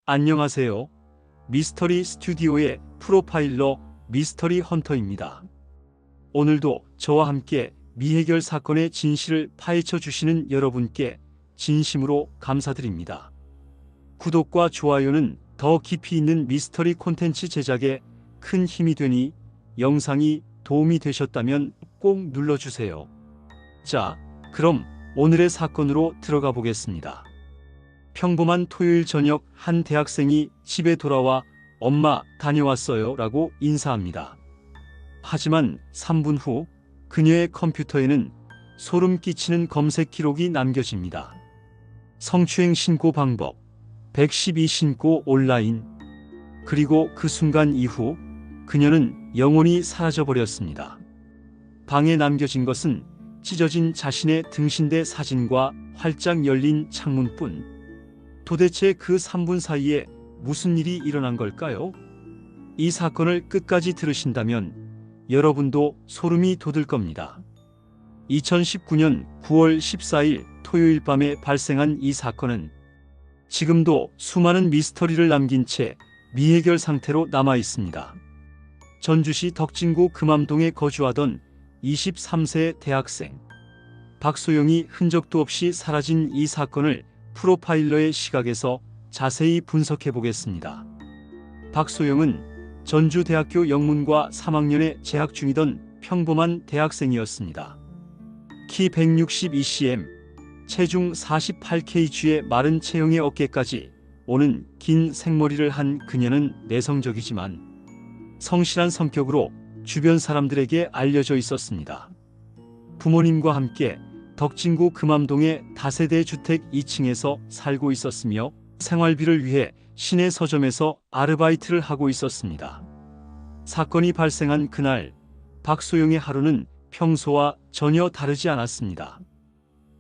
안녕하세요. 미스터리 스튜디오의 프로파일러 미스터리 헌터입니다. 오늘도 저와 함께 미해결 사건의 진실을 파헤쳐 주시는 여러분께 진심으로 감사드립니다. 구독과 좋아요는 더 깊이 있는 미스터리 콘텐츠 제작에 큰 힘이 되니 영상이 도움이 되셨다면 꼭 눌러주세요. 자, 그럼 오늘의 사건으로 들어가 보겠습니다. 평범한 토요일 저녁 한 대학생이 집에 돌아와 엄마 다녀왔어요 라고 인사합니다. 하지만 3분 후 그녀의 컴퓨터에는 소름 끼치는 검색 기록이 남겨집니다. 성추행 신고 방법, 112 신고 온라인. 그리고 그 순간 이후 그녀는 영원히 사라져버렸습니다. 방에 남겨진 것은 찢어진 자신의 등신대 사진과 활짝 열린 창문뿐. 도대체 그 3분 사이에 무슨 일이 일어난 걸까요? 이 사건을 끝까지 들으신다면 여러분도 소름이 돋을 겁니다. 2019년 9월 14일 토요일 밤에 발생한 이 사건은 지금도 수많은 미스터리를 남긴 채 미해결 상태로 남아 있습니다. 전주시 덕진구 금암동에 거주하던 23세 대학생 박소영이 흔적도 없이 사라진 이 사건을 프로파일러의 시각에서 자세히 분석해 보겠습니다. 박소영은 전주대학교 영문과 3학년에 재학 중이던 평범한 대학생이었습니다. 키 162cm, 체중 48kg의 마른 체형의 어깨까지 오는 긴 생머리를 한 그녀는 내성적이지만 성실한 성격으로 주변 사람들에게 알려져 있었습니다. 부모님과 함께 덕진구 금암동의 다세대 주택 2층에서 살고 있었으며 생활비를 위해 시내 서점에서 아르바이트를 하고 있었습니다. 사건이 발생한 그날 박소영의 하루는 평소와 전혀 다르지 않았습니다.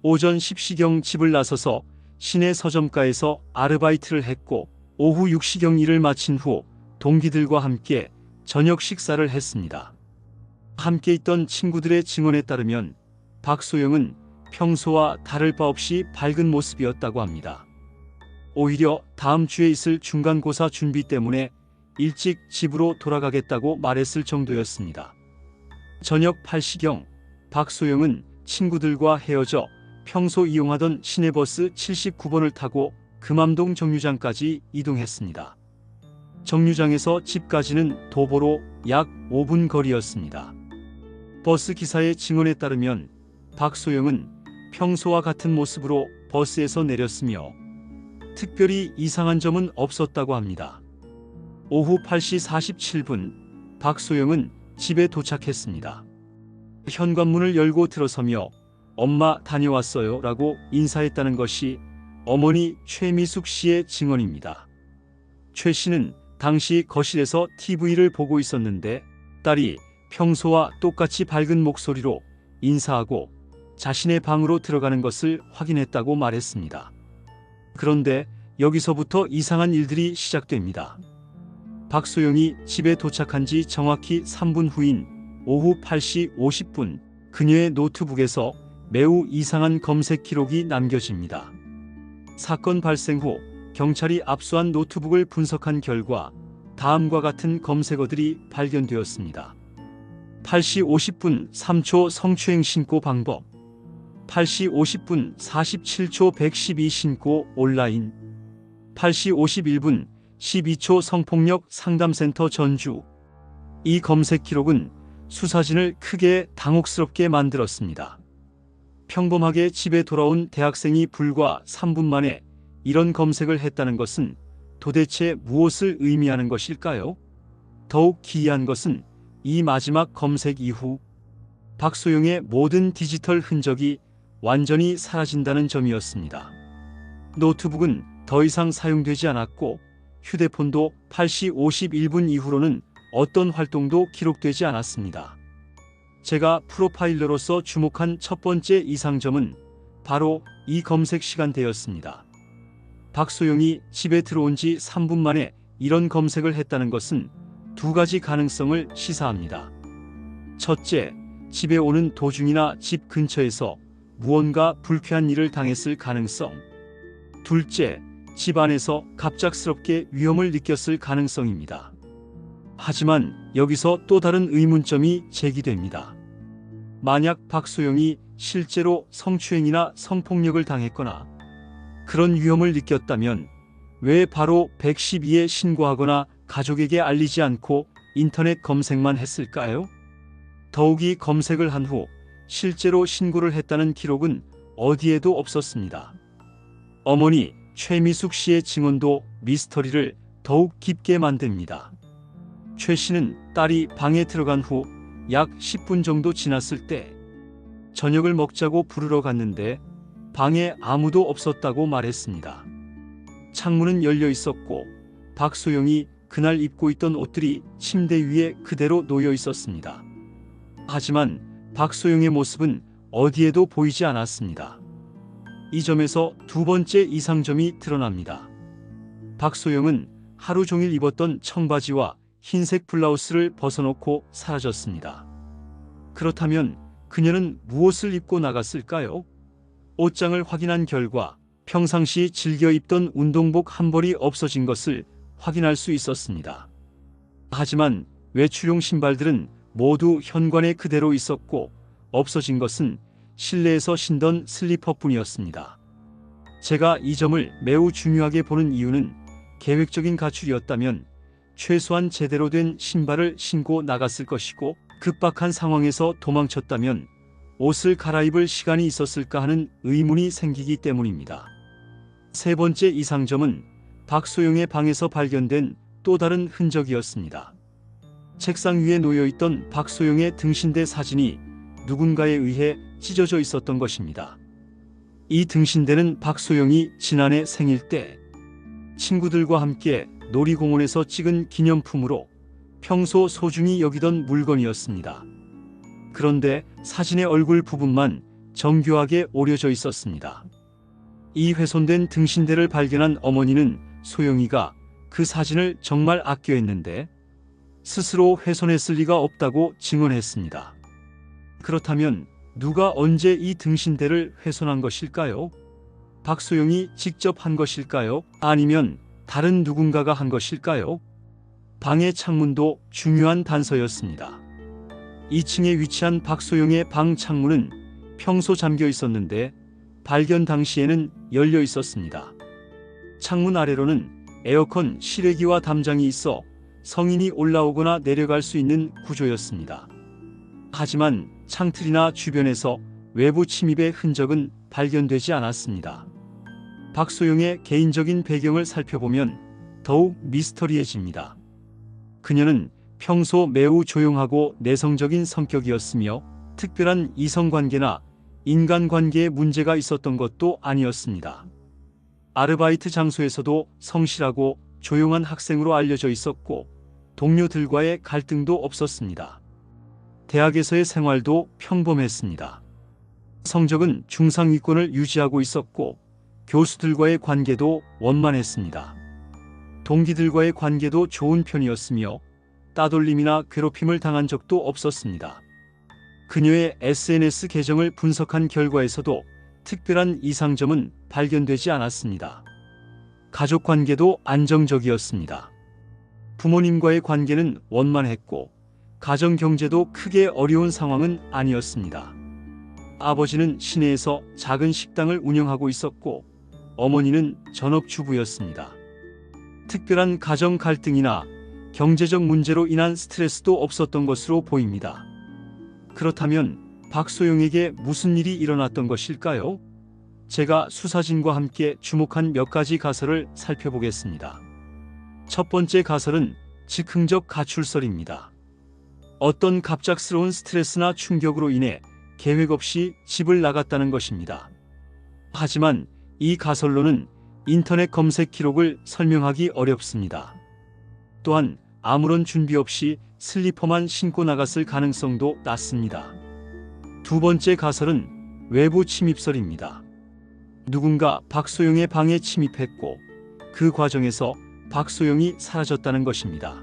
오전 10시경 집을 나서서 시내 서점가에서 아르바이트를 했고 오후 6시경 일을 마친 후 동기들과 함께 저녁 식사를 했습니다. 함께 있던 친구들의 증언에 따르면 박소영은 평소와 다를 바 없이 밝은 모습이었다고 합니다. 오히려 다음 주에 있을 중간고사 준비 때문에 일찍 집으로 돌아가겠다고 말했을 정도였습니다. 저녁 8시경 박소영은 친구들과 헤어져 평소 이용하던 시내버스 79번을 타고 금암동 정류장까지 이동했습니다. 정류장에서 집까지는 도보로 약 5분 거리였습니다. 버스 기사의 증언에 따르면 박소영은 평소와 같은 모습으로 버스에서 내렸으며 특별히 이상한 점은 없었다고 합니다. 오후 8시 47분 박소영은 집에 도착했습니다. 현관문을 열고 들어서며 엄마 다녀왔어요 라고 인사했다는 것이 어머니 최미숙 씨의 증언입니다. 최 씨는 당시 거실에서 TV를 보고 있었는데 딸이 평소와 똑같이 밝은 목소리로 인사하고 자신의 방으로 들어가는 것을 확인했다고 말했습니다. 그런데 여기서부터 이상한 일들이 시작됩니다. 박소영이 집에 도착한 지 정확히 3분 후인 오후 8시 50분 그녀의 노트북에서 매우 이상한 검색 기록이 남겨집니다. 사건 발생 후 경찰이 압수한 노트북을 분석한 결과 다음과 같은 검색어들이 발견되었습니다. 8시 50분 3초 성추행 신고 방법, 8시 50분 47초 112 신고 온라인, 8시 51분 12초 성폭력 상담센터 전주. 이 검색 기록은 수사진을 크게 당혹스럽게 만들었습니다. 평범하게 집에 돌아온 대학생이 불과 3분 만에 이런 검색을 했다는 것은 도대체 무엇을 의미하는 것일까요? 더욱 기이한 것은 이 마지막 검색 이후 박소영의 모든 디지털 흔적이 완전히 사라진다는 점이었습니다. 노트북은 더 이상 사용되지 않았고 휴대폰도 8시 51분 이후로는 어떤 활동도 기록되지 않았습니다. 제가 프로파일러로서 주목한 첫 번째 이상점은 바로 이 검색 시간대였습니다. 박소영이 집에 들어온 지 3분 만에 이런 검색을 했다는 것은 두 가지 가능성을 시사합니다. 첫째, 집에 오는 도중이나 집 근처에서 무언가 불쾌한 일을 당했을 가능성. 둘째, 집 안에서 갑작스럽게 위험을 느꼈을 가능성입니다. 하지만 여기서 또 다른 의문점이 제기됩니다. 만약 박소영이 실제로 성추행이나 성폭력을 당했거나 그런 위험을 느꼈다면 왜 바로 112에 신고하거나 가족에게 알리지 않고 인터넷 검색만 했을까요? 더욱이 검색을 한 후 실제로 신고를 했다는 기록은 어디에도 없었습니다. 어머니 최미숙 씨의 증언도 미스터리를 더욱 깊게 만듭니다. 최 씨는 딸이 방에 들어간 후 약 10분 정도 지났을 때 저녁을 먹자고 부르러 갔는데 방에 아무도 없었다고 말했습니다. 창문은 열려 있었고 박소영이 그날 입고 있던 옷들이 침대 위에 그대로 놓여 있었습니다. 하지만 박소영의 모습은 어디에도 보이지 않았습니다. 이 점에서 두 번째 이상점이 드러납니다. 박소영은 하루 종일 입었던 청바지와 흰색 블라우스를 벗어놓고 사라졌습니다. 그렇다면 그녀는 무엇을 입고 나갔을까요? 옷장을 확인한 결과 평상시 즐겨 입던 운동복 한 벌이 없어진 것을 확인할 수 있었습니다. 하지만 외출용 신발들은 모두 현관에 그대로 있었고 없어진 것은 실내에서 신던 슬리퍼뿐이었습니다. 제가 이 점을 매우 중요하게 보는 이유는 계획적인 가출이었다면 최소한 제대로 된 신발을 신고 나갔을 것이고 급박한 상황에서 도망쳤다면 옷을 갈아입을 시간이 있었을까 하는 의문이 생기기 때문입니다. 세 번째 이상점은 박소영의 방에서 발견된 또 다른 흔적이었습니다. 책상 위에 놓여있던 박소영의 등신대 사진이 누군가에 의해 찢어져 있었던 것입니다. 이 등신대는 박소영이 지난해 생일 때 친구들과 함께 놀이공원에서 찍은 기념품으로 평소 소중히 여기던 물건이었습니다. 그런데 사진의 얼굴 부분만 정교하게 오려져 있었습니다. 이 훼손된 등신대를 발견한 어머니는 소영이가 그 사진을 정말 아껴했는데 스스로 훼손했을 리가 없다고 증언했습니다. 그렇다면 누가 언제 이 등신대를 훼손한 것일까요? 박소영이 직접 한 것일까요? 아니면 다른 누군가가 한 것일까요? 방의 창문도 중요한 단서였습니다. 2층에 위치한 박소영의 방 창문은 평소 잠겨 있었는데 발견 당시에는 열려 있었습니다. 창문 아래로는 에어컨 실외기와 담장이 있어 성인이 올라오거나 내려갈 수 있는 구조였습니다. 하지만 창틀이나 주변에서 외부 침입의 흔적은 발견되지 않았습니다. 박소영의 개인적인 배경을 살펴보면 더욱 미스터리해집니다. 그녀는 평소 매우 조용하고 내성적인 성격이었으며 특별한 이성관계나 인간관계에 문제가 있었던 것도 아니었습니다. 아르바이트 장소에서도 성실하고 조용한 학생으로 알려져 있었고 동료들과의 갈등도 없었습니다. 대학에서의 생활도 평범했습니다. 성적은 중상위권을 유지하고 있었고 교수들과의 관계도 원만했습니다. 동기들과의 관계도 좋은 편이었으며 따돌림이나 괴롭힘을 당한 적도 없었습니다. 그녀의 SNS 계정을 분석한 결과에서도 특별한 이상점은 발견되지 않았습니다. 가족 관계도 안정적이었습니다. 부모님과의 관계는 원만했고 가정 경제도 크게 어려운 상황은 아니었습니다. 아버지는 시내에서 작은 식당을 운영하고 있었고 어머니는 전업주부였습니다. 특별한 가정 갈등이나 경제적 문제로 인한 스트레스도 없었던 것으로 보입니다. 그렇다면 박소영에게 무슨 일이 일어났던 것일까요? 제가 수사진과 함께 주목한 몇 가지 가설을 살펴보겠습니다. 첫 번째 가설은 즉흥적 가출설입니다. 어떤 갑작스러운 스트레스나 충격으로 인해 계획 없이 집을 나갔다는 것입니다. 하지만 이 가설로는 인터넷 검색 기록을 설명하기 어렵습니다. 또한 아무런 준비 없이 슬리퍼만 신고 나갔을 가능성도 낮습니다. 두 번째 가설은 외부 침입설입니다. 누군가 박소영의 방에 침입했고 그 과정에서 박소영이 사라졌다는 것입니다.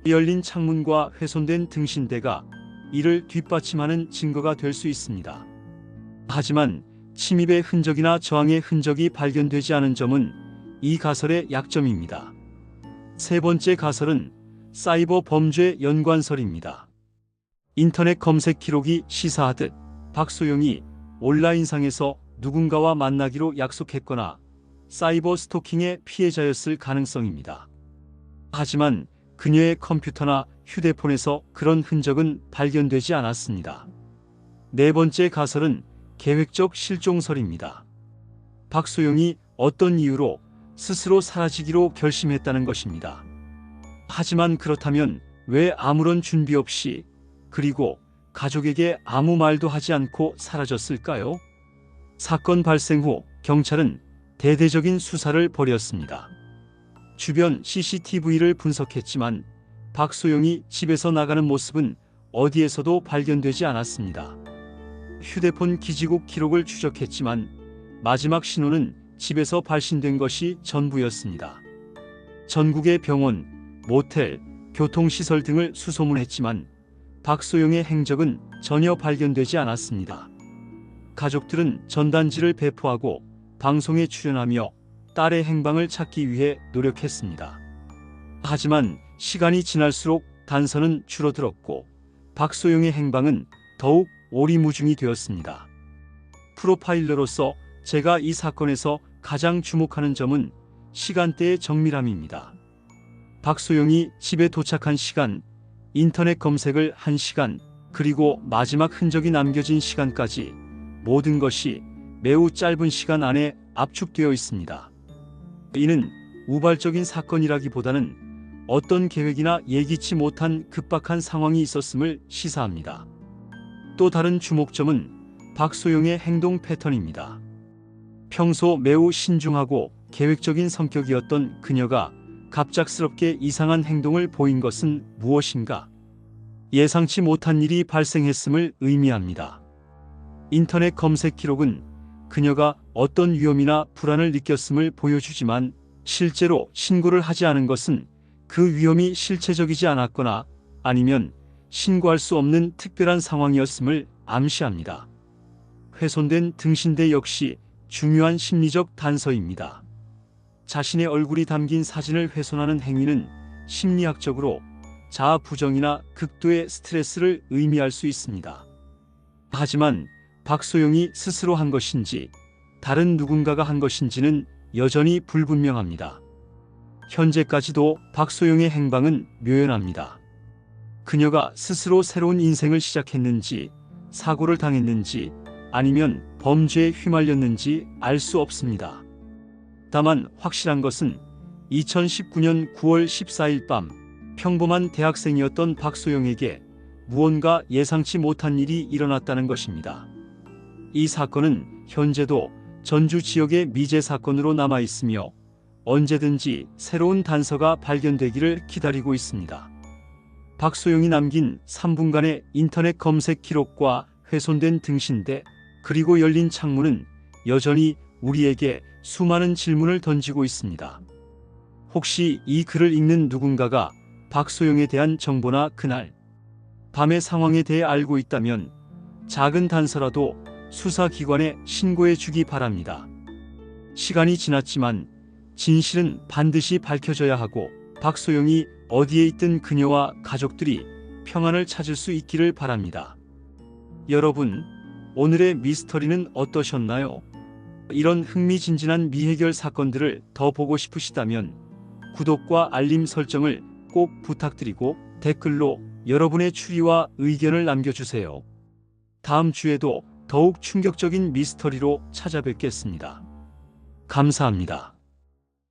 열린 창문과 훼손된 등신대가 이를 뒷받침하는 증거가 될 수 있습니다. 하지만 침입의 흔적이나 저항의 흔적이 발견되지 않은 점은 이 가설의 약점입니다. 세 번째 가설은 사이버 범죄 연관설입니다. 인터넷 검색 기록이 시사하듯 박소영이 온라인상에서 누군가와 만나기로 약속했거나 사이버 스토킹의 피해자였을 가능성입니다. 하지만 그녀의 컴퓨터나 휴대폰에서 그런 흔적은 발견되지 않았습니다. 네 번째 가설은 계획적 실종설입니다. 박소영이 어떤 이유로 스스로 사라지기로 결심했다는 것입니다. 하지만 그렇다면 왜 아무런 준비 없이 그리고 가족에게 아무 말도 하지 않고 사라졌을까요? 사건 발생 후 경찰은 대대적인 수사를 벌였습니다. 주변 CCTV를 분석했지만 박소영이 집에서 나가는 모습은 어디에서도 발견되지 않았습니다. 휴대폰 기지국 기록을 추적했지만 마지막 신호는 집에서 발신된 것이 전부였습니다. 전국의 병원, 모텔, 교통시설 등을 수소문했지만 박소영의 행적은 전혀 발견되지 않았습니다. 가족들은 전단지를 배포하고 방송에 출연하며 딸의 행방을 찾기 위해 노력했습니다. 하지만 시간이 지날수록 단서는 줄어들었고 박소영의 행방은 더욱 오리무중이 되었습니다. 프로파일러로서 제가 이 사건에서 가장 주목하는 점은 시간대의 정밀함입니다. 박소영이 집에 도착한 시간, 인터넷 검색을 한 시간, 그리고 마지막 흔적이 남겨진 시간까지 모든 것이 매우 짧은 시간 안에 압축되어 있습니다. 이는 우발적인 사건이라기보다는 어떤 계획이나 예기치 못한 급박한 상황이 있었음을 시사합니다. 또 다른 주목점은 박소영의 행동 패턴입니다. 평소 매우 신중하고 계획적인 성격이었던 그녀가 갑작스럽게 이상한 행동을 보인 것은 무엇인가? 예상치 못한 일이 발생했음을 의미합니다. 인터넷 검색 기록은 그녀가 어떤 위험이나 불안을 느꼈음을 보여주지만 실제로 신고를 하지 않은 것은 그 위험이 실체적이지 않았거나 아니면 신고할 수 없는 특별한 상황이었음을 암시합니다. 훼손된 등신대 역시 중요한 심리적 단서입니다. 자신의 얼굴이 담긴 사진을 훼손하는 행위는 심리학적으로 자아 부정이나 극도의 스트레스를 의미할 수 있습니다. 하지만 박소영이 스스로 한 것인지 다른 누군가가 한 것인지는 여전히 불분명합니다. 현재까지도 박소영의 행방은 묘연합니다. 그녀가 스스로 새로운 인생을 시작했는지, 사고를 당했는지, 아니면 범죄에 휘말렸는지 알 수 없습니다. 다만 확실한 것은 2019년 9월 14일 밤 평범한 대학생이었던 박소영에게 무언가 예상치 못한 일이 일어났다는 것입니다. 이 사건은 현재도 전주 지역의 미제 사건으로 남아 있으며 언제든지 새로운 단서가 발견되기를 기다리고 있습니다. 박소영이 남긴 3분간의 인터넷 검색 기록과 훼손된 등신대 그리고 열린 창문은 여전히 우리에게 수많은 질문을 던지고 있습니다. 혹시 이 글을 읽는 누군가가 박소영에 대한 정보나 그날 밤의 상황에 대해 알고 있다면 작은 단서라도 수사기관에 신고해 주기 바랍니다. 시간이 지났지만 진실은 반드시 밝혀져야 하고 박소영이 어디에 있든 그녀와 가족들이 평안을 찾을 수 있기를 바랍니다. 여러분, 오늘의 미스터리는 어떠셨나요? 이런 흥미진진한 미해결 사건들을 더 보고 싶으시다면 구독과 알림 설정을 꼭 부탁드리고 댓글로 여러분의 추리와 의견을 남겨주세요. 다음 주에도 더욱 충격적인 미스터리로 찾아뵙겠습니다. 감사합니다.